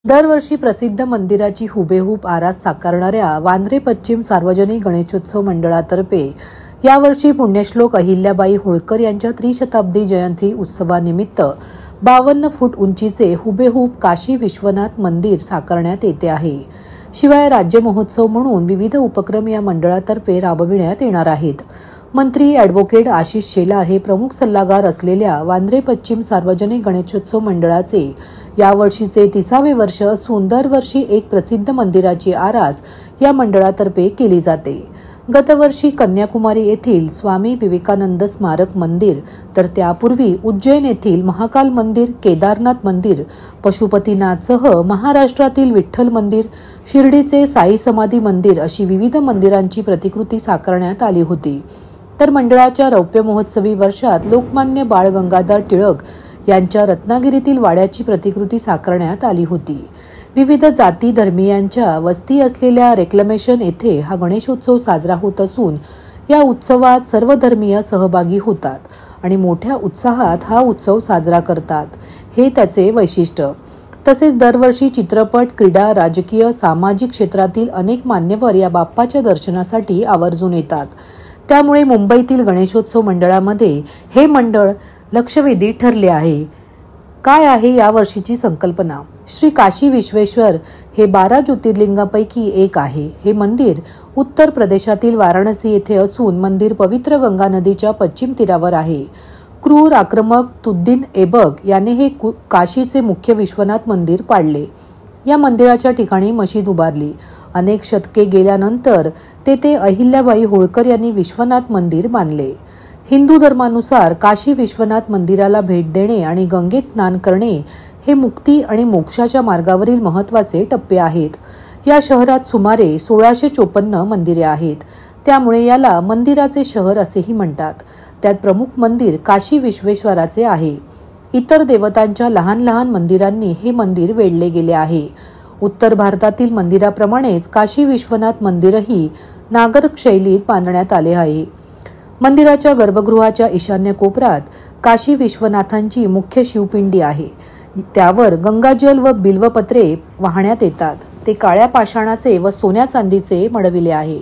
दरवर्षी प्रसिद्ध मंदिराची हुबेहूब आरास साकारणाऱ्या वांद्रे पश्चिम सार्वजनिक गणेशोत्सव मंडळातर्फे यावर्षी पुण्यश्लोक अहिल्याबाई होळकर यांच्या त्रिशताब्दी जयंती उत्सवानिमित्त 52 फूट उंचीचे हुबेहूब काशी विश्वनाथ मंदिर साकारण्यात येते आहे। शिवाय राज्य महोत्सव म्हणून विविध उपक्रम या मंडळातर्फे राबविण्यात येणार आहेत। मंत्री ॲडव्होकेट आशिष शेलार हे प्रमुख सल्लागार असलेल्या वांद्रे पश्चिम सार्वजनिक गणेशोत्सव मंडळाचे यावर्षीचे 30वे वर्ष असून दरवर्षी एक प्रसिद्ध मंदिराची आरास या मंडळातर्फे केली जाते। गतवर्षी कन्याकुमारी येथील स्वामी विवेकानंद स्मारक मंदिर, तर त्यापूर्वी उज्जैन येथील महाकाल मंदिर, केदारनाथ मंदिर, पशुपतीनाथसह महाराष्ट्रातील विठ्ठल मंदिर, शिर्डीचे साई समाधी मंदिर अशी विविध मंदिरांची प्रतिकृती साकारण्यात आली होती। तर मंडळाच्या रौप्य महोत्सवी वर्षात लोकमान्य बाळ गंगाधर टिळक यांच्या रत्नागिरीतील वाड्याची प्रतिकृती साकारण्यात आली होती। विविध जाती धर्मीयांच्या वस्ती असलेल्या रेक्लेमेशन येथे हा गणेशोत्सव साजरा होत असून या उत्सवात सर्व धर्मीय सहभागी होतात आणि मोठ्या उत्साहात हा उत्सव साजरा करतात, हे त्याचे वैशिष्ट्य। तसेच दरवर्षी चित्रपट, क्रीडा, राजकीय, सामाजिक क्षेत्रातील अनेक मान्यवर या बाप्पाच्या दर्शनासाठी आवर्जून येतात। त्यामुळे मुंबईतील गणेशोत्सव मंडळामध्ये हे मंडळ लक्षवेधी ठरले आहे। काय आहे या वर्षीची संकल्पना? श्री काशी विश्वेश्वर हे 12 ज्योतिर्लिंगापैकी एक आहे। हे मंदिर उत्तर प्रदेशातील वाराणसी येथे असून मंदिर पवित्र गंगा नदीच्या पश्चिम तीरावर आहे। क्रूर आक्रमक तुद्दीन ऐबक याने हे काशीचे मुख्य विश्वनाथ मंदिर पाडले। या मंदिराच्या ठिकाणी मशीद उभारली। अनेक शतके गेल्यानंतर तेथे अहिल्याबाई होळकर यांनी विश्वनाथ मंदिर बांधले। हिंदू धर्मानुसार काशी विश्वनाथ मंदिराला भेट देणे आणि गंगेत स्नान करणे हे मुक्ती आणि मोक्षाच्या मार्गावरील महत्त्वाचे टप्पे आहेत। या शहरात सुमारे 1654 मंदिरे आहेत, त्यामुळे याला मंदिराचे शहर असेही म्हणतात। त्यात प्रमुख मंदिर काशी विश्वेश्वराचे आहे। इतर देवतांच्या लहान लहान मंदिरांनी हे मंदिर वेढले गेले आहे। उत्तर भारतातील मंदिराप्रमाणेच काशी विश्वनाथ मंदिरही नागर शैलीत बांधण्यात आले आहे। मंदिराच्या गर्भगृहाच्या ईशान्य कोपऱ्यात काशी विश्वनाथांची मुख्य शिवपिंडी आहे। त्यावर गंगाजल व बिल्वपत्रे वाहण्यात येतात। ते काळ्या पाषाणाचे व सोन्या चांदीचे मडविले आहे।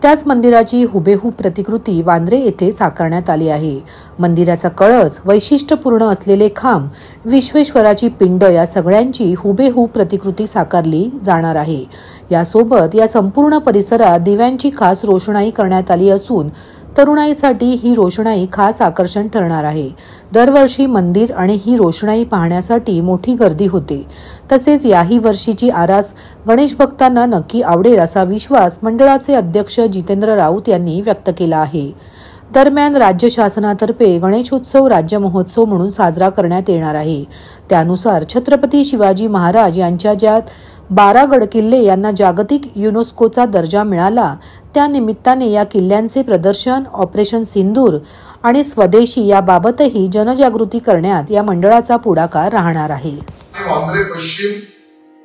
त्याच मंदिराची हुबेहूब प्रतिकृती वांद्रे येथे साकारण्यात आली आहे। मंदिराचा कळस, वैशिष्ट्यपूर्ण असलेले खांब, विश्वेश्वराची पिंड या सगळ्यांची हुबेहूब प्रतिकृती साकारली जाणार आहे। यासोबत या संपूर्ण परिसरात दिव्यांची खास रोषणाई करण्यात आली असून तरुणाईसाठी ही रोषणाई खास आकर्षण ठरणार आहे। दरवर्षी मंदिर आणि ही रोषणाई पाहण्यासाठी मोठी गर्दी होते। तसेच याही वर्षीची आरास गणेश भक्तांना नक्की आवडेल असा विश्वास मंडळाचे अध्यक्ष जितेंद्र राऊत यांनी व्यक्त केला आहे। दरम्यान राज्य शासनातर्फे गणेशोत्सव राज्य महोत्सव म्हणून साजरा करण्यात येणार आहे। त्यानुसार छत्रपती शिवाजी महाराज यांच्या ज्या 12 गडकिल्ले यांना जागतिक युनेस्कोचा दर्जा मिळाला, त्या निमित्ताने या किल्ल्यांचे प्रदर्शन, ऑपरेशन सिंदूर आणि स्वदेशी याबाबतही जनजागृती करण्यात या मंडळाचा पुढाकार राहणार आहे। वांद्रे पश्चिम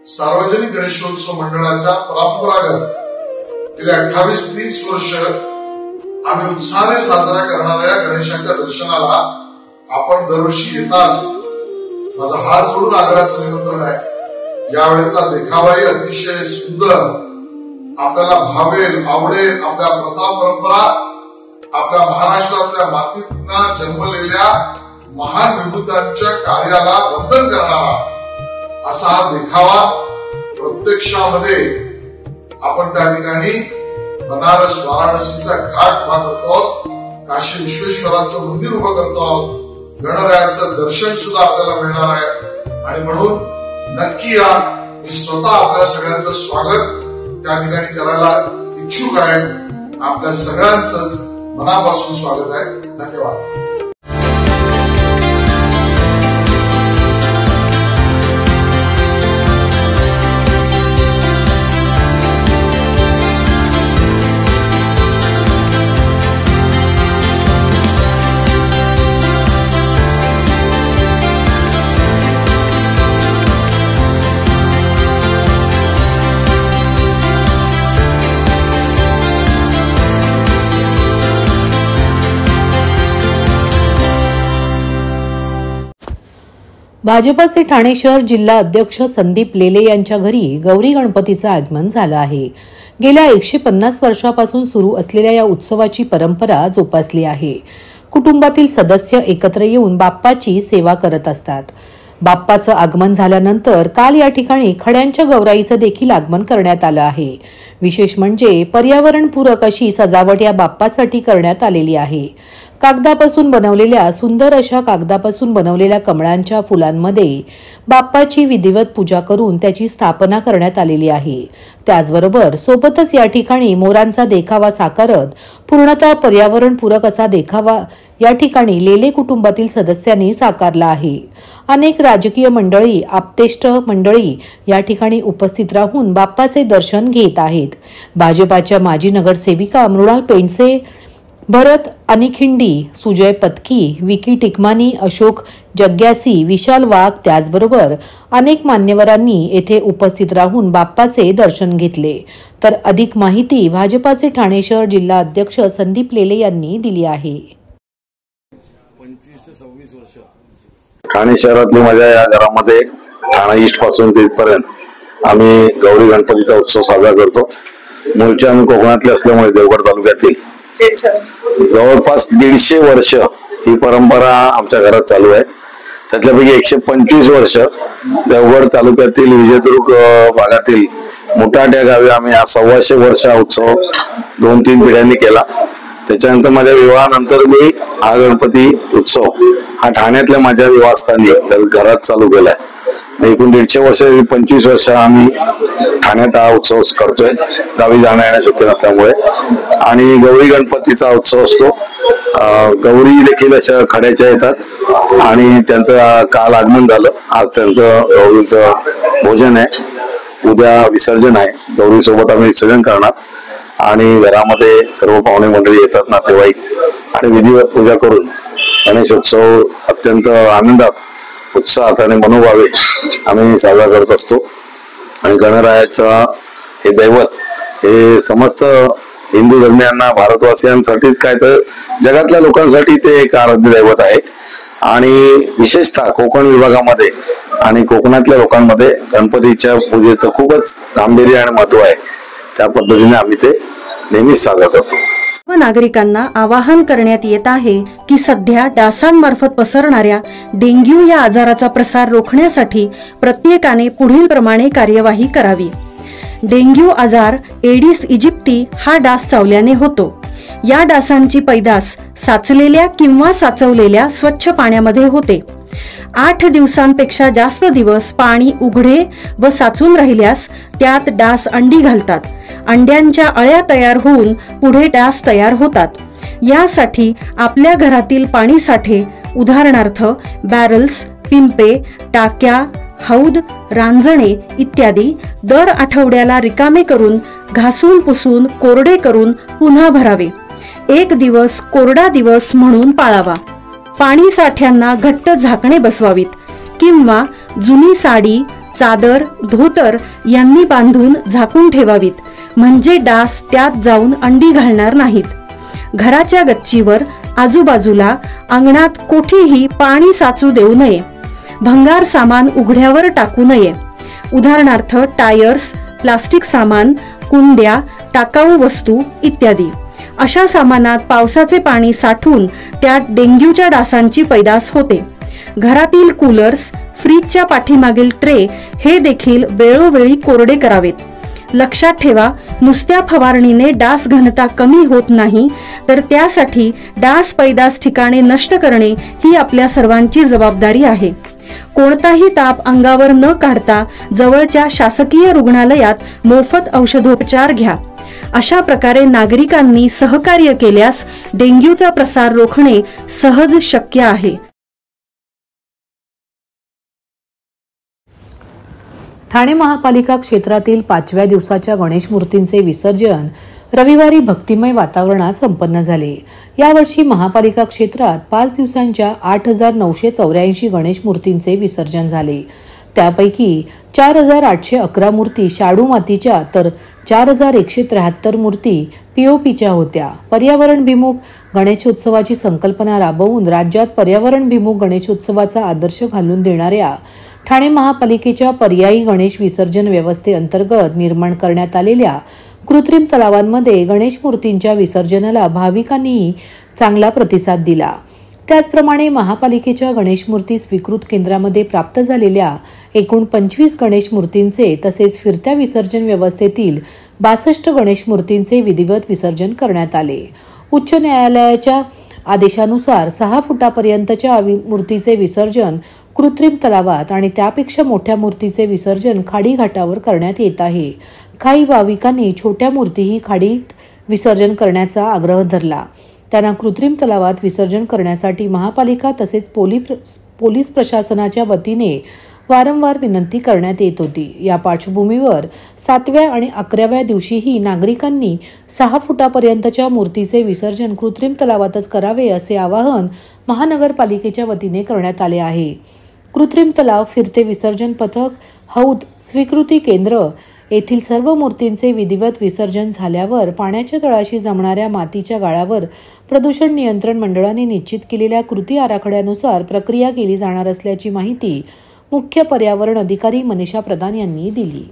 सार्वजनिक गणेशोत्सव मंडळाच्या परंपरागत गेल्या 28-30 वर्ष आम्ही उत्साहाने साजरा करणाऱ्या गणेशाच्या दर्शनाला आपण दरवर्षी येताच माझा हात जोडून आग्रहाचं निमंत्रण आहे। यावेळेचा देखावाही अतिशय सुंदर, आपल्याला भावेल, आवडेल। आपल्या प्रथा परंपरा, आपल्या महाराष्ट्रातल्या मातीतून जन्मलेल्या महान विभूतांच्या कार्याला वंदन करणारा असा हा देखावा प्रत्यक्षामध्ये आपण त्या ठिकाणी बनारस वाराणसीचा घाट उभा करतो, काशी विश्वेश्वराचं मंदिर उभं करतो, गणरायाचं दर्शन सुद्धा आपल्याला मिळणार आहे। आणि म्हणून नक्की या, मी स्वतः आपल्या सगळ्यांचं स्वागत त्या ठिकाणी करायला इच्छुक आहे। आपल्या सगळ्यांचंच मनापासून स्वागत आहे। धन्यवाद। भाजपचे ठाणे शहर जिल्हा अध्यक्ष संदीप लेले यांच्या घरी गौरी गणपतीचं आगमन झालं आहे। गेल्या 150 वर्षापासून सुरू असलेल्या या उत्सवाची परंपरा जोपासली आहे। कुटुंबातील सदस्य एकत्र येऊन बाप्पाची सेवा करत असतात। बाप्पाचं आगमन झाल्यानंतर काल या ठिकाणी खड्यांच्या गौराईचं देखील आगमन करण्यात आलं आहे। विशेष म्हणजे पर्यावरणपूरक अशी सजावट या बाप्पासाठी करण्यात आलेली आहे। कागदापासून बनवलेल्या सुंदर अशा कागदापासून बनवलेल्या कमळांच्या फुलांमध्ये बाप्पाची विधिवत पूजा करून त्याची स्थापना करण्यात आलेली आहे। त्याचबरोबर सोबतच या ठिकाणी मोरांचा देखावा साकारत पूर्णतः पर्यावरणपूरक असा देखावा या ठिकाणी लेले कुटुंबातील सदस्यांनी साकारला आहे। अनेक राजकीय मंडळी, आप्तेष्ट मंडळी या ठिकाणी उपस्थित राहून बाप्पाचे दर्शन घेत आहेत। भाजपाच्या माजी नगरसेविका मृणाल पेंडसे, भरत अनिखिंडी, सुजय पत्की, विकी टिकमानी, अशोक जग्यासी, विशाल वाघ त्याचबरोबर अनेक मान्यवरांनी येथे उपस्थित राहून बाप्पाचे दर्शन घेतले। तर अधिक माहिती भाजपाचे ठाणे शहर जिल्हा अध्यक्ष संदीप लेले यांनी दिली आहे। 25 ते 26 वर्ष ठाणे शहरातली माझ्या या घरामध्ये ठाणे ईस्ट पासून तिथपर्यंत आम्ही गौरी गणपतीचा उत्सव साजरा करतो। मूळचे आम्ही कोकणातले असल्यामुळे देवगड तालुक्यातील जवळपास 150 वर्ष ही परंपरा आमच्या घरात चालू आहे। त्यातल्यापैकी 125 वर्ष देवगड तालुक्यातील विजयदुर्ग भागातील मुटाट गावी आम्ही हा 125 वर्ष हा उत्सव 2-3 पिढ्यांनी केला। त्याच्यानंतर माझ्या विवाहानंतर मी हा गणपती उत्सव हा ठाण्यातल्या माझ्या विवाहस्थानी घरात चालू केलाय। एकूण 150 वर्ष 25 वर्ष आम्ही ठाण्यात हा उत्सव करतोय, गावी जाणं येणं शक्य नसल्यामुळे। आणि गौरी गणपतीचा उत्सव असतो। गौरी देखील अशा खड्याच्या येतात आणि त्यांचं काल आगमन झालं। आज त्यांचं गौरीचं भोजन आहे, उद्या विसर्जन आहे। गौरी सोबत आम्ही विसर्जन करणार आणि घरामध्ये सर्व पाहुणे मंडळी येतात, नातेवाईक, आणि विधिवत पूजा करून गणेशोत्सव अत्यंत आनंदात, उत्साहात आणि मनोभावे आम्ही साजरा करत असतो। आणि गणरायाचं हे दैवत हे समस्त हिंदू धर्मियांना, भारतवासियांसाठीच काय तर जगातल्या लोकांसाठी ते एक आराध्य दैवत आहे। आणि विशेषतः कोकण विभागामध्ये आणि कोकणातल्या लोकांमध्ये गणपतीच्या पूजेचं खूपच गांभीर्य आणि महत्व आहे। त्या पद्धतीने आम्ही ते नेहमीच साजरा करतो। नागरिकांना आवाहन करण्यात येत आहे की सध्या डासांमार्फत पसरणाऱ्या डेंग्यू या आजाराचा प्रसार रोखण्यासाठी प्रत्येकाने पुढील प्रमाणे कार्यवाही करावी। डेंग्यू आजार एडिस इजिप्ती हा डास चावल्याने होतो। या डासांची पैदास साचलेल्या किंवा साचवलेल्या स्वच्छ पाण्यामध्ये होते। 8 दिवसांपेक्षा जास्त दिवस पाणी उघडे व साचून राहिल्यास त्यात डास अंडी घालतात। अंड्यांच्या अळ्या तयार होऊन पुढे डास तयार होतात। यासाठी आपल्या घरातील पाणी साठे, उदाहरणार्थ बॅरल्स, पिंपे, टाक्या, हौद, रांजणे इत्यादी दर आठवड्याला रिकामे करून घासून पुसून कोरडे करून पुन्हा भरावे। 1 दिवस कोरडा दिवस म्हणून पाळावा। पाणी साठ्यांना घट्ट झाकणे बसवावीत किंवा जुनी साडी, चादर, धोतर यांनी बांधून झाकून ठेवावीत, म्हणजे डास त्यात जाऊन अंडी घालणार नाहीत। घराच्या गच्चीवर, आजूबाजूला, अंगणात कोठेही पाणी साचू देऊ नये। भंगार सामान उघड्यावर टाकू नये, उदाहरणार्थ टायर्स, प्लास्टिक सामान, कुंड्या, टाकाऊ वस्तू इत्यादी। अशा सामानात पावसाचे पाणी साठून त्यात डेंग्यूच्या डासांची पैदास होते। घरातील कूलर्स, फ्रीजच्या पाठीमागील ट्रे हे देखील वेळोवेळी कोरडे करावेत। लक्षात ठेवा, नुसत्या फवारणीने डास घनता कमी होत नाही, तर त्यासाठी डास पैदास ठिकाणे नष्ट करणे ही आपल्या सर्वांची जबाबदारी आहे। कोणताही ताप अंगावर न काढता जवळच्या शासकीय रुग्णालयात मोफत औषधोपचार घ्या। अशा प्रकारे नागरिकांनी सहकार्य केल्यास डेंग्यूचा प्रसार रोखणे सहज शक्य आहे। ठाणे महापालिका क्षेत्रातील 5व्या दिवसाच्या गणेश मूर्तींचे विसर्जन रविवारी भक्तिमय वातावरणात संपन्न झाले। यावर्षी महापालिका क्षेत्रात 5 दिवसांच्या 8,984 गणेश मूर्तींचे विसर्जन झाले। त्यापैकी 4,811 मूर्ती शाडू मातीच्या तर 4,173 मूर्ती पीओपीच्या होत्या. पर्यावरणभिमुख गणेशोत्सवाची संकल्पना राबवून राज्यात पर्यावरणभिमुख गणेशोत्सवाचा आदर्श घालून देणाऱ्या ठाणे महापालिकेच्या पर्यायी गणेश विसर्जन व्यवस्थेअंतर्गत निर्माण करण्यात आलेल्या कृत्रिम तलावांमध्ये गणेश मूर्तींच्या विसर्जनाला भाविकांनी चांगला प्रतिसाद दिला. त्याचप्रमाणे महापालिकेच्या गणेश मूर्ती स्वीकृत केंद्रामध्ये प्राप्त झालेल्या एकूण 25 गणेश मूर्तींचे तसेच फिरत्या विसर्जन व्यवस्थेतील 62 गणेश मूर्तींचे विधिवत विसर्जन करण्यात आले. उच्च न्यायालयाच्या आदेशानुसार 6 फुटापर्यंतच्या मूर्तीचे विसर्जन कृत्रिम तलावात आणि त्यापेक्षा मोठ्या मूर्तीचे विसर्जन खाडी घाटावर करण्यात येत आहे. काही भाविकांनी छोट्या मूर्तीही खाडीत विसर्जन करण्याचा आग्रह धरला. त्यांना कृत्रिम तलावात विसर्जन करण्यासाठी महापालिका तसेच पोलीस प्रशासनाच्या वतीने वारंवार विनंती करण्यात येत होती. या पार्श्वभूमीवर 7व्या आणि 11व्या दिवशीही नागरिकांनी 6 फुटापर्यंतच्या मूर्तीचे विसर्जन कृत्रिम तलावातच करावे असे आवाहन महानगरपालिकेच्या वतीने करण्यात आले आहे. कृत्रिम तलाव, फिरते विसर्जन पथक, हौद, स्वीकृती केंद्र येथील सर्व मूर्तींचे विधिवत विसर्जन झाल्यावर पाण्याच्या तळाशी जमणाऱ्या मातीच्या गाळावर प्रदूषण नियंत्रण मंडळाने निश्चित केलेल्या कृती आराखड्यानुसार प्रक्रिया केली जाणार असल्याची माहिती मुख्य पर्यावरण अधिकारी मनीषा प्रधान यांनी दिली.